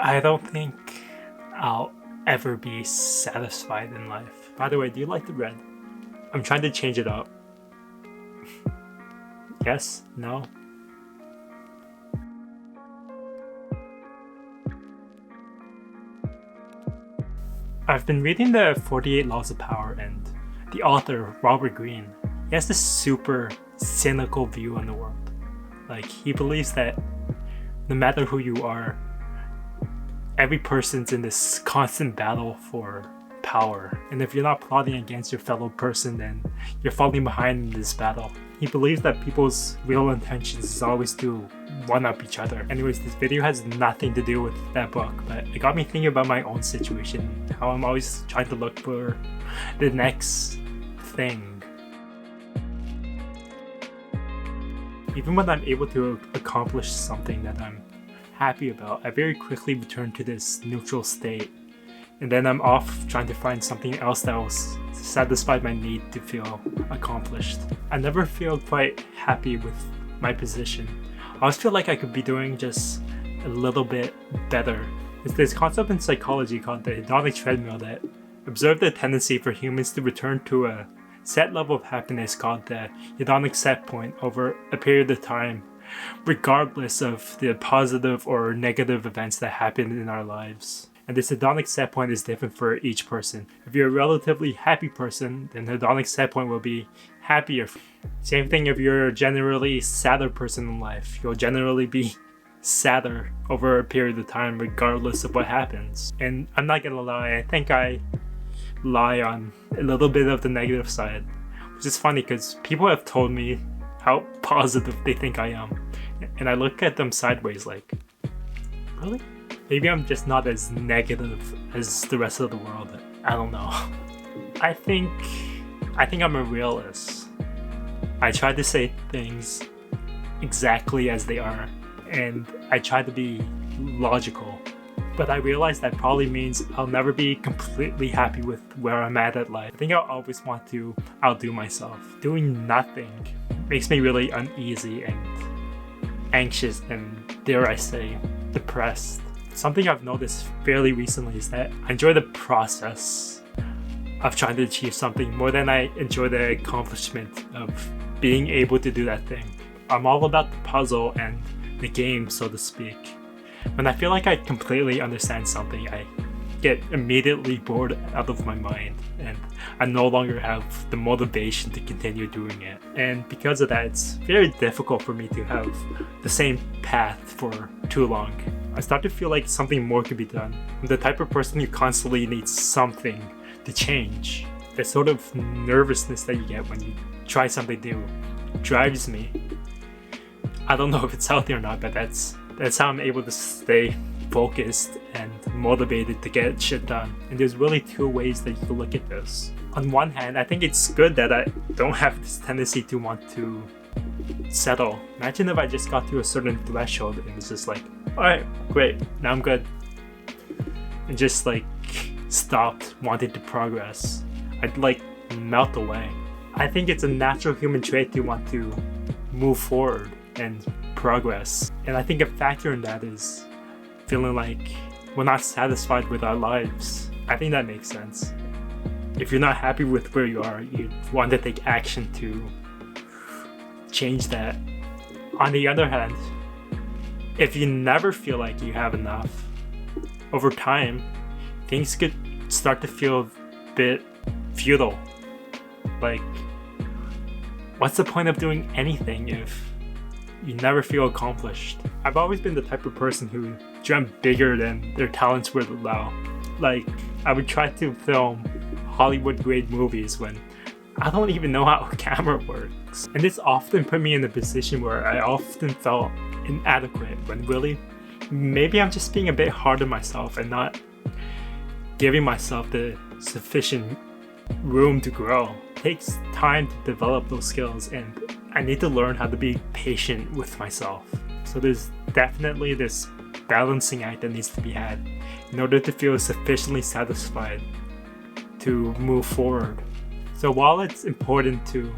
I don't think I'll ever be satisfied in life. By the way, do you like the red? I'm trying to change it up. Yes? No? I've been reading the 48 Laws of Power, and the author, Robert Greene, he has this super cynical view on the world. Like, he believes that no matter who you are, every person's in this constant battle for power. And if you're not plotting against your fellow person, then you're falling behind in this battle. He believes that people's real intentions is always to one-up each other. Anyways, this video has nothing to do with that book, but it got me thinking about my own situation, how I'm always trying to look for the next thing. Even when I'm able to accomplish something that I'm happy about, I very quickly return to this neutral state. And then I'm off trying to find something else that will satisfy my need to feel accomplished. I never feel quite happy with my position. I always feel like I could be doing just a little bit better. There's this concept in psychology called the hedonic treadmill that observed the tendency for humans to return to a set level of happiness called the hedonic set point over a period of time, regardless of the positive or negative events that happen in our lives. And this hedonic set point is different for each person. If you're a relatively happy person, then the hedonic set point will be happier. Same thing if you're a generally sadder person in life. You'll generally be sadder over a period of time regardless of what happens. And I'm not gonna lie, I think I lie on a little bit of the negative side, which is funny because people have told me how positive they think I am. And I look at them sideways like, really? Maybe I'm just not as negative as the rest of the world. I don't know. I think I'm a realist. I try to say things exactly as they are, and I try to be logical. But I realize that probably means I'll never be completely happy with where I'm at life. I think I'll always want to outdo myself. Doing nothing makes me really uneasy and anxious and, dare I say, depressed. Something I've noticed fairly recently is that I enjoy the process of trying to achieve something more than I enjoy the accomplishment of being able to do that thing. I'm all about the puzzle and the game, so to speak. When I feel like I completely understand something, I get immediately bored out of my mind and I no longer have the motivation to continue doing it. And because of that, it's very difficult for me to have the same path for too long. I start to feel like something more could be done. I'm the type of person who constantly needs something to change. The sort of nervousness that you get when you try something new drives me. I don't know if it's healthy or not, but that's how I'm able to stay focused and motivated to get shit done. And there's really two ways that you can look at this. On one hand, I think it's good that I don't have this tendency to want to settle. Imagine if I just got to a certain threshold and was just like, alright, great, now I'm good. And just like stopped wanting to progress. I'd like melt away. I think it's a natural human trait to want to move forward and progress. And I think a factor in that is feeling like we're not satisfied with our lives. I think that makes sense. If you're not happy with where you are, you want to take action to change that. On the other hand, if you never feel like you have enough, over time, things could start to feel a bit futile. Like, what's the point of doing anything if you never feel accomplished? I've always been the type of person who dreamt bigger than their talents would allow. Like, I would try to film Hollywood-grade movies when I don't even know how a camera works. And this often put me in a position where I often felt inadequate when really, maybe I'm just being a bit hard on myself and not giving myself the sufficient room to grow. It takes time to develop those skills, and I need to learn how to be patient with myself. So there's definitely this balancing act that needs to be had in order to feel sufficiently satisfied to move forward. So while it's important to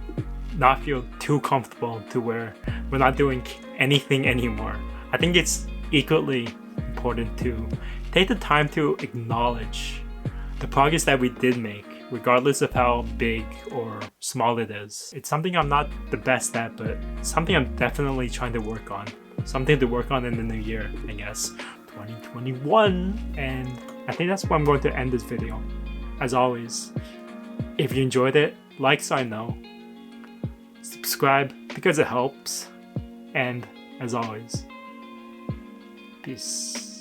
not feel too comfortable to where we're not doing anything anymore, I think it's equally important to take the time to acknowledge the progress that we did make, regardless of how big or small it is. It's something I'm not the best at, but something I'm definitely trying to work on. Something to work on in the new year, I guess. 2021. And I think that's where I'm going to end this video. As always, if you enjoyed it, like so I know. Subscribe because it helps. And as always, peace.